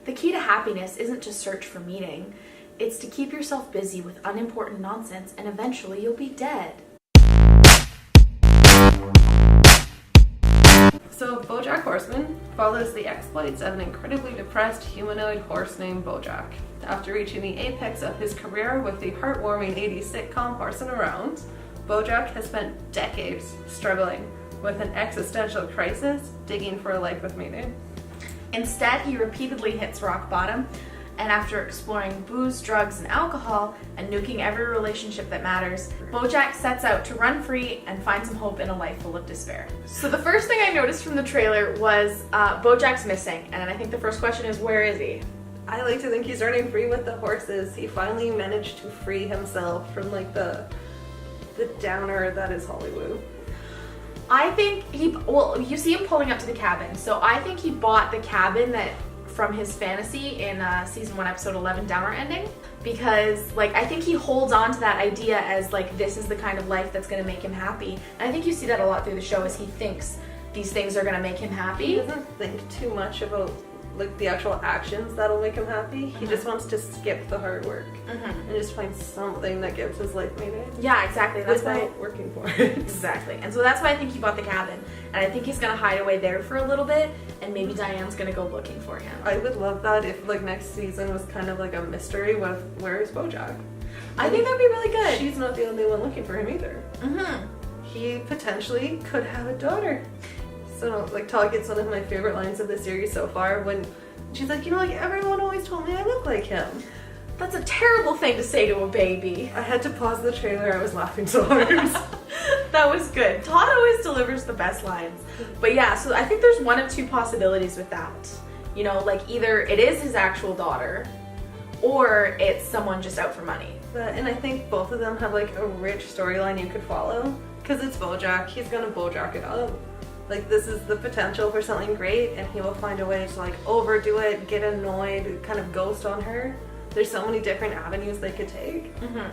The key to happiness isn't to search for meaning. It's to keep yourself busy with unimportant nonsense, and eventually you'll be dead. So Bojack Horseman follows the exploits of an incredibly depressed humanoid horse named Bojack. After reaching the apex of his career with the heartwarming 80s sitcom Horsin Around, Bojack has spent decades struggling with an existential crisis, digging for a life with meaning. Instead, he repeatedly hits rock bottom, and after exploring booze, drugs, and alcohol, and nuking every relationship that matters, Bojack sets out to run free and find some hope in a life full of despair. So the first thing I noticed from the trailer was Bojack's missing, and I think the first question is, where is he? I like to think he's running free with the horses. He finally managed to free himself from like the downer that is Hollywood. I think you see him pulling up to the cabin, so I think he bought the cabin that from his fantasy in season 1 episode 11 downer ending, because like I think he holds on to that idea as like this is the kind of life that's going to make him happy, and I think you see that a lot through the show as he thinks these things are going to make him happy. He doesn't think too much about like the actual actions that'll make him happy. He just wants to skip the hard work and just find something that gives his life meaning. Yeah, exactly. That's why working for it. Exactly. And so that's why I think he bought the cabin, and I think he's gonna hide away there for a little bit, and maybe Diane's gonna go looking for him. I would love that if like next season was kind of like a mystery with where is Bojack. I think that'd be really good. She's not the only one looking for him either. He potentially could have a daughter. So like Todd gets one of my favorite lines of the series so far when she's like, you know, like everyone always told me I look like him. That's a terrible thing to say to a baby. I had to pause the trailer, I was laughing so hard. That was good. Todd always delivers the best lines. But yeah, so I think there's one of two possibilities with that. You know, like either it is his actual daughter or it's someone just out for money. And I think both of them have like a rich storyline you could follow. Because it's Bojack, he's gonna Bojack it up. Like this is the potential for something great, and he will find a way to like overdo it, get annoyed, kind of ghost on her. There's so many different avenues they could take. And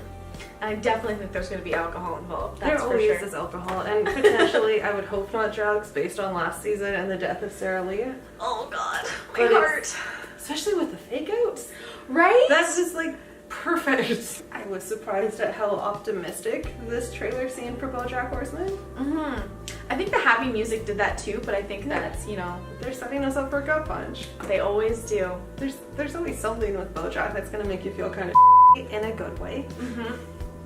I definitely think there's going to be alcohol involved. There always is alcohol, and potentially I would hope not drugs based on last season and the death of Sarah Lee. Oh God, my heart. Especially with the fake outs. Right? That's just like perfect. I was surprised at how optimistic this trailer seemed for Bojack Horseman. I think the happy music did that too, but I think that's, you know, they're setting us up for a gut punch. They always do. There's always something with Bojack that's gonna make you feel kind of in a good way.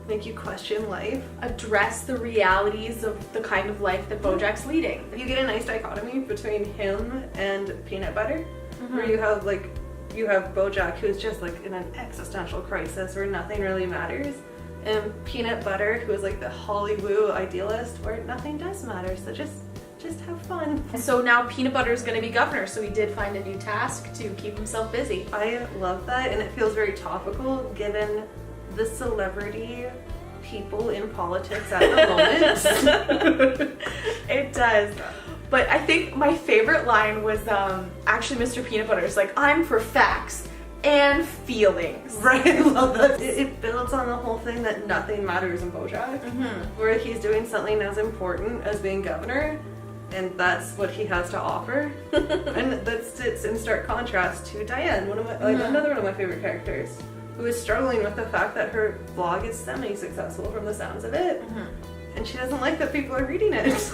Make you question life. Address the realities of the kind of life that Bojack's leading. You get a nice dichotomy between him and Peanut Butter, where you have Bojack who's just like in an existential crisis where nothing really matters, and Peanut Butter who is like the Hollywood idealist where nothing does matter, so just have fun. So now Peanut Butter is going to be governor, so he did find a new task to keep himself busy. I love that, and it feels very topical given the celebrity people in politics at the moment. It does. But I think my favorite line was actually Mr. Peanut Butter's like, I'm for facts and feelings. Right, I love that. It builds on the whole thing that nothing matters in Bojack, where he's doing something as important as being governor, and that's what he has to offer. And that sits in stark contrast to Diane, another one of my favorite characters, who is struggling with the fact that her blog is semi-successful from the sounds of it, and she doesn't like that people are reading it.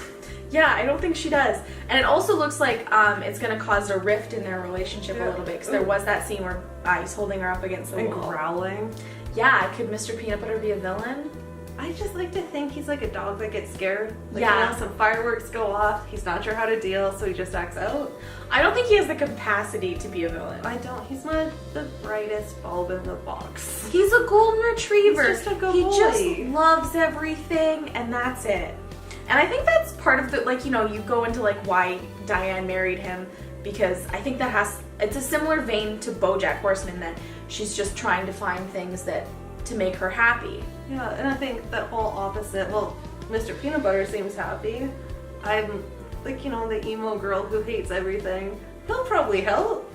Yeah, I don't think she does. And it also looks like it's going to cause a rift in their relationship a little bit, because there was that scene where he's holding her up against the and wall. growling. Yeah, could Mr. Peanut Butter be a villain? I just like to think he's like a dog that gets scared. Like, yeah. You know, some fireworks go off, he's not sure how to deal, so he just acts out. I don't think he has the capacity to be a villain. I don't. He's not the brightest bulb in the box. He's a golden retriever. He's just a good he boy. just loves everything, and that's it. And I think that's part of the, like, you know, you go into like why Diane married him, because I think it's a similar vein to Bojack Horseman, that she's just trying to find things to make her happy. Yeah, and I think that whole opposite, well, Mr. Peanut Butter seems happy. I'm like, you know, the emo girl who hates everything. He'll probably help,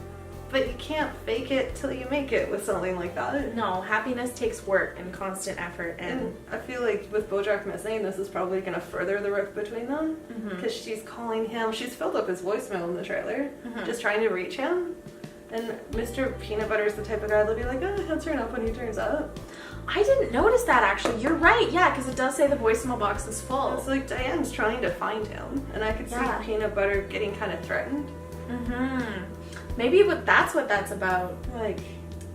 but you can't fake it till you make it with something like that. No, happiness takes work and constant effort. And I feel like with Bojack missing, this is probably going to further the rift between them, because she's calling him, she's filled up his voicemail in the trailer, just trying to reach him. And Mr. Peanut Butter is the type of guy that'll be like, oh, he'll turn up when he turns up. I didn't notice that actually. You're right, yeah, because it does say the voicemail box is full. It's like Diane's trying to find him, and I could see Yeah. Peanut Butter getting kind of threatened. Maybe that's what that's about. Like,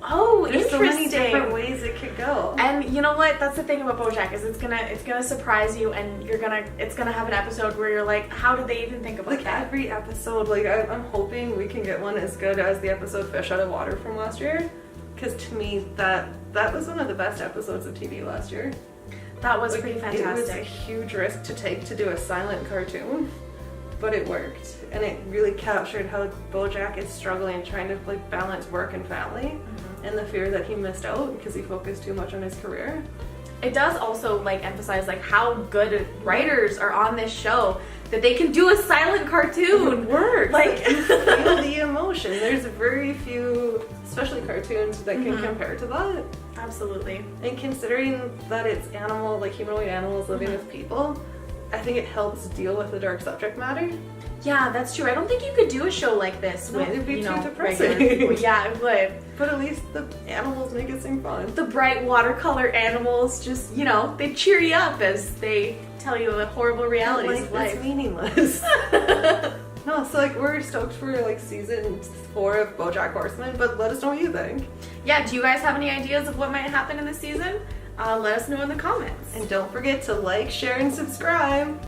Oh, there's so many interesting. different ways it could go. And you know what? That's the thing about BoJack is it's gonna surprise you, and it's gonna have an episode where you're like, how did they even think about Like that? every episode, like I'm hoping we can get one as good as the episode Fish Out of Water from last year, because to me that was one of the best episodes of TV last year. That was Like, pretty it was a fantastic. huge risk to take to do a silent cartoon, but it worked, and it really captured how BoJack is struggling trying to like balance work and family, and the fear that he missed out because he focused too much on his career. It does also like emphasize like how good writers are on this show that they can do a silent cartoon. It works. Like you feel the emotion. There's very few, especially cartoons, that can compare to that. Absolutely. And considering that it's humanoid animals living with people, I think it helps deal with the dark subject matter. Yeah, that's true. I don't think you could do a show like this No, with it'd be too regular depressing. people. Yeah, it would. But at least the animals make it seem fun. The bright watercolor animals just, they cheer you up as they tell you the horrible realities of life. It's meaningless. No, so like we're stoked for like season 4 of BoJack Horseman, but let us know what you think. Yeah, do you guys have any ideas of what might happen in this season? Let us know in the comments. And don't forget to like, share, and subscribe.